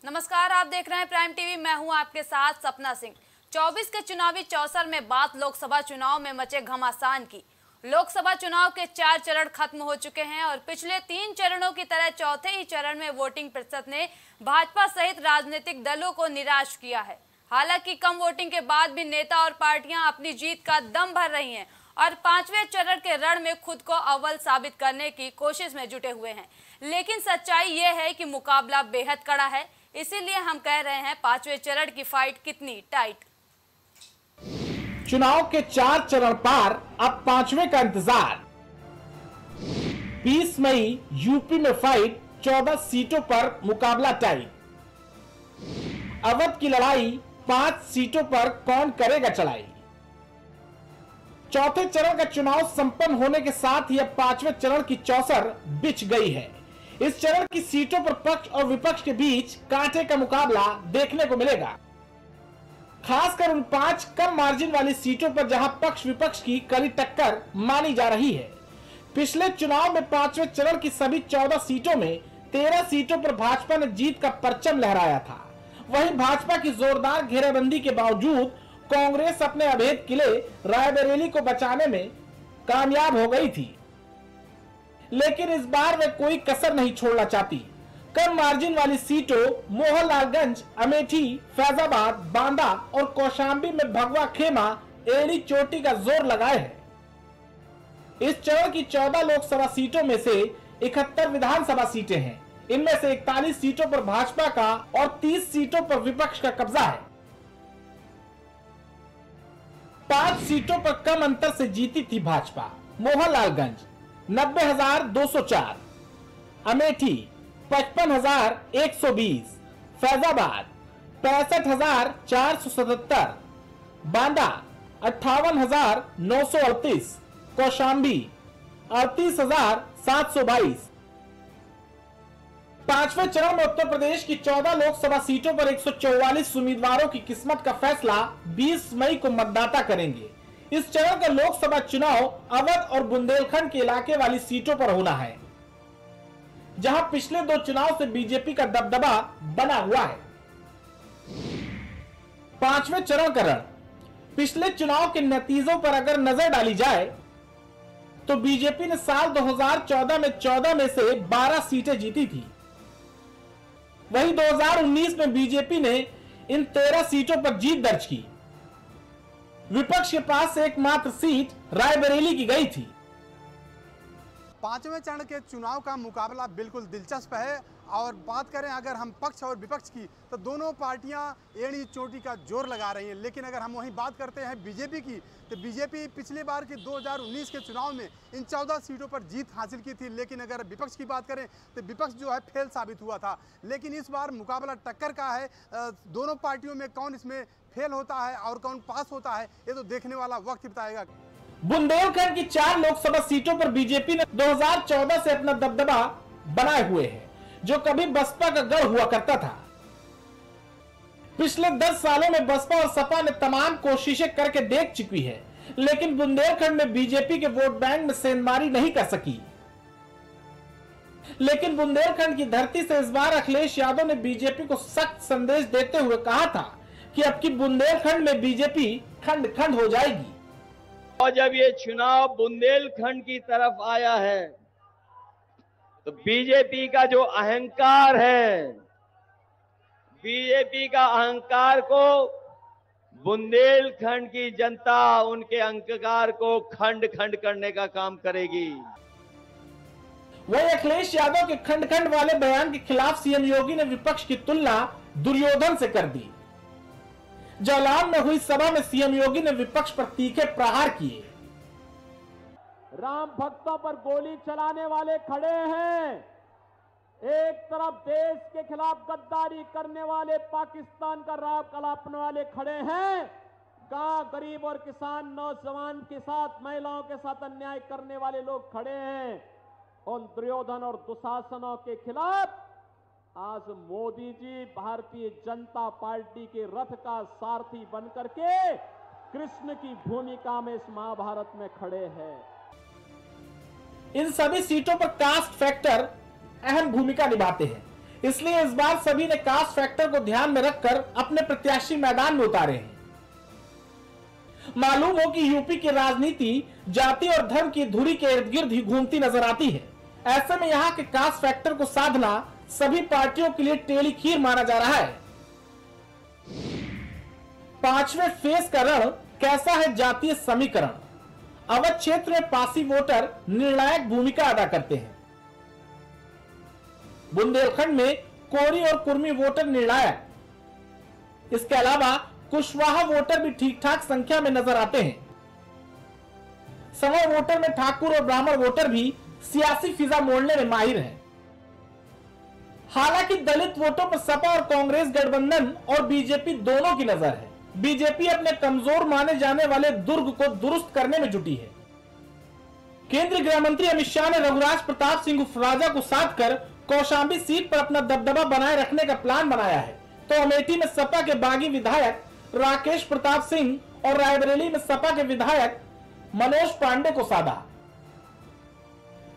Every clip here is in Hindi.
नमस्कार, आप देख रहे हैं प्राइम टीवी। मैं हूं आपके साथ सपना सिंह। 24 के चुनावी चौसर में बात लोकसभा चुनाव में मचे घमासान की। लोकसभा चुनाव के 4 चरण खत्म हो चुके हैं और पिछले 3 चरणों की तरह चौथे ही चरण में वोटिंग प्रतिशत ने भाजपा सहित राजनीतिक दलों को निराश किया है। हालांकि कम वोटिंग के बाद भी नेता और पार्टियां अपनी जीत का दम भर रही हैं और 5वें चरण के रण में खुद को अव्वल साबित करने की कोशिश में जुटे हुए हैं। लेकिन सच्चाई ये है कि मुकाबला बेहद कड़ा है, इसीलिए हम कह रहे हैं 5वें चरण की फाइट कितनी टाइट। चुनाव के 4 चरण पार, अब 5वें का इंतजार। 20 मई यूपी में फाइट, 14 सीटों पर मुकाबला टाइट। अवध की लड़ाई, 5 सीटों पर कौन करेगा चढ़ाई। चौथे चरण का चुनाव संपन्न होने के साथ ही अब 5वें चरण की चौसर बिछ गई है। इस चरण की सीटों पर पक्ष और विपक्ष के बीच कांटे का मुकाबला देखने को मिलेगा, खासकर उन 5 कम मार्जिन वाली सीटों पर जहां पक्ष विपक्ष की कड़ी टक्कर मानी जा रही है। पिछले चुनाव में 5वें चरण की सभी 14 सीटों में 13 सीटों पर भाजपा ने जीत का परचम लहराया था। वहीं भाजपा की जोरदार घेराबंदी के बावजूद कांग्रेस अपने अभेद किले रायबरेली को बचाने में कामयाब हो गई थी, लेकिन इस बार वे कोई कसर नहीं छोड़ना चाहती। कम मार्जिन वाली सीटों मोहनलालगंज, अमेठी, फैजाबाद, बांदा और कौशांबी में भगवा खेमा एड़ी चोटी का जोर लगाए है। इस चरण की 14 लोकसभा सीटों में से 71 विधानसभा सीटें हैं। इनमें से 41 सीटों पर भाजपा का और 30 सीटों पर विपक्ष का कब्जा है। 5 सीटों पर कम अंतर से जीती थी भाजपा। मोहनलालगंज 90,204, अमेठी 55,120, फैजाबाद 65,477, बांदा 58,938, कौशांबी 38,722। 5वें चरण में उत्तर प्रदेश की 14 लोकसभा सीटों पर 144 उम्मीदवारों की किस्मत का फैसला 20 मई को मतदाता करेंगे। इस चरण का लोकसभा चुनाव अवध और बुंदेलखंड के इलाके वाली सीटों पर होना है, जहां पिछले 2 चुनाव से बीजेपी का दबदबा बना हुआ है। 5वें चरण का रण। पिछले चुनाव के नतीजों पर अगर नजर डाली जाए तो बीजेपी ने साल 2014 में 14 में से 12 सीटें जीती थी। वहीं 2019 में बीजेपी ने इन 13 सीटों पर जीत दर्ज की। विपक्ष के पास से एकमात्र सीट रायबरेली की गई थी। 5वें चरण के चुनाव का मुकाबला बिल्कुल दिलचस्प है और बात करें अगर हम पक्ष और विपक्ष की तो दोनों पार्टियां एड़ी चोटी का जोर लगा रही हैं। लेकिन अगर हम वहीं बात करते हैं बीजेपी की तो बीजेपी पिछली बार की 2019 के चुनाव में इन 14 सीटों पर जीत हासिल की थी। लेकिन अगर विपक्ष की बात करें तो विपक्ष जो है फेल साबित हुआ था। लेकिन इस बार मुकाबला टक्कर का है। दोनों पार्टियों में कौन इसमें फेल होता है और कौन पास होता है, ये तो देखने वाला वक्त ही बताएगा। बुंदेलखंड की 4 लोकसभा सीटों पर बीजेपी ने 2014 से अपना दबदबा बनाए हुए है, जो कभी बसपा का गढ़ हुआ करता था। पिछले 10 सालों में बसपा और सपा ने तमाम कोशिशें करके देख चुकी है, लेकिन बुंदेलखंड में बीजेपी के वोट बैंक में सेंधमारी नहीं कर सकी। लेकिन बुंदेलखंड की धरती से इस बार अखिलेश यादव ने बीजेपी को सख्त संदेश देते हुए कहा था कि अब की बुंदेलखंड में बीजेपी खंड खंड हो जाएगी। और जब ये चुनाव बुंदेलखंड की तरफ आया है तो बीजेपी का जो अहंकार है, बीजेपी का अहंकार को बुंदेलखंड की जनता उनके अहंकार को खंड खंड करने का काम करेगी। वही अखिलेश यादव के खंड खंड वाले बयान के खिलाफ सीएम योगी ने विपक्ष की तुलना दुर्योधन से कर दी। जालौन में हुई सभा में सीएम योगी ने विपक्ष पर तीखे प्रहार किए। राम भक्तों पर गोली चलाने वाले खड़े हैं, एक तरफ देश के खिलाफ गद्दारी करने वाले पाकिस्तान का राव कलापने वाले खड़े हैं, गांव गरीब और किसान नौजवान के साथ महिलाओं के साथ अन्याय करने वाले लोग खड़े हैं। उन दुर्योधन और दुशासनों के खिलाफ आज मोदी जी भारतीय जनता पार्टी के रथ का सारथी बनकर के कृष्ण की भूमिका में इस महाभारत में खड़े हैं। इन सभी सीटों पर कास्ट फैक्टर अहम भूमिका निभाते हैं। इसलिए इस बार सभी ने कास्ट फैक्टर को ध्यान में रखकर अपने प्रत्याशी मैदान में उतारे हैं। मालूम हो कि यूपी की राजनीति जाति और धर्म की धुरी के इर्द गिर्द ही घूमती नजर आती है। ऐसे में यहाँ के कास्ट फैक्टर को साधना सभी पार्टियों के लिए टेढ़ी खीर माना जा रहा है। पांचवें फेज का रण कैसा है जातीय समीकरण। अवध क्षेत्र में पासी वोटर निर्णायक भूमिका अदा करते हैं। बुंदेलखंड में कोरी और कुर्मी वोटर निर्णायक। इसके अलावा कुशवाहा वोटर भी ठीक ठाक संख्या में नजर आते हैं। समर वोटर में ठाकुर और ब्राह्मण वोटर भी सियासी फिजा मोड़ने में माहिर हैं। हालांकि दलित वोटों पर सपा और कांग्रेस गठबंधन और बीजेपी दोनों की नजर है। बीजेपी अपने कमजोर माने जाने वाले दुर्ग को दुरुस्त करने में जुटी है। केंद्रीय गृह मंत्री अमित शाह ने रघुराज प्रताप सिंह उर्फ राजा को साध कर कौशांबी सीट पर अपना दबदबा बनाए रखने का प्लान बनाया है, तो अमेठी में सपा के बागी विधायक राकेश प्रताप सिंह और रायबरेली में सपा के विधायक मनोज पांडे को साधा।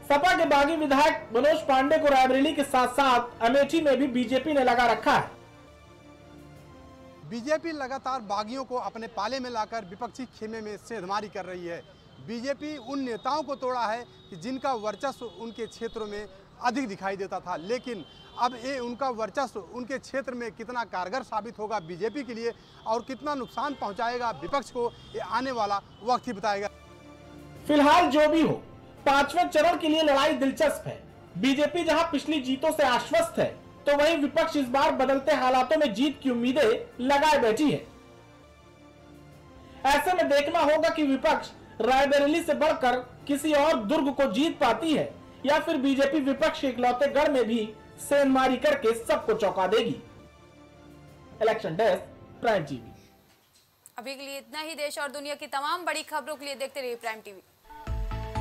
सपा के बागी विधायक मनोज पांडे को रायबरेली के साथ साथ अमेठी में भी बीजेपी ने लगा रखा है। बीजेपी लगातार बागियों को अपने पाले में लाकर विपक्षी खेमे में सेंधमारी कर रही है। बीजेपी उन नेताओं को तोड़ा है कि जिनका वर्चस्व उनके क्षेत्रों में अधिक दिखाई देता था, लेकिन अब ये उनका वर्चस्व उनके क्षेत्र में कितना कारगर साबित होगा बीजेपी के लिए और कितना नुकसान पहुंचाएगा विपक्ष को, ये आने वाला वक्त ही बताएगा। फिलहाल जो भी हो, पांचवें चरण के लिए लड़ाई दिलचस्प है। बीजेपी जहां पिछली जीतों से आश्वस्त है, तो वहीं विपक्ष इस बार बदलते हालातों में जीत की उम्मीदें लगाए बैठी है। ऐसे में देखना होगा कि विपक्ष रायबरेली से बढ़कर किसी और दुर्ग को जीत पाती है या फिर बीजेपी विपक्ष के इकलौते गढ़ में भी सेंधमारी करके सबको चौंका देगी। Election desk, prime TV. अभी के लिए इतना ही। देश और दुनिया की तमाम बड़ी खबरों के लिए देखते रहिए प्राइम टीवी।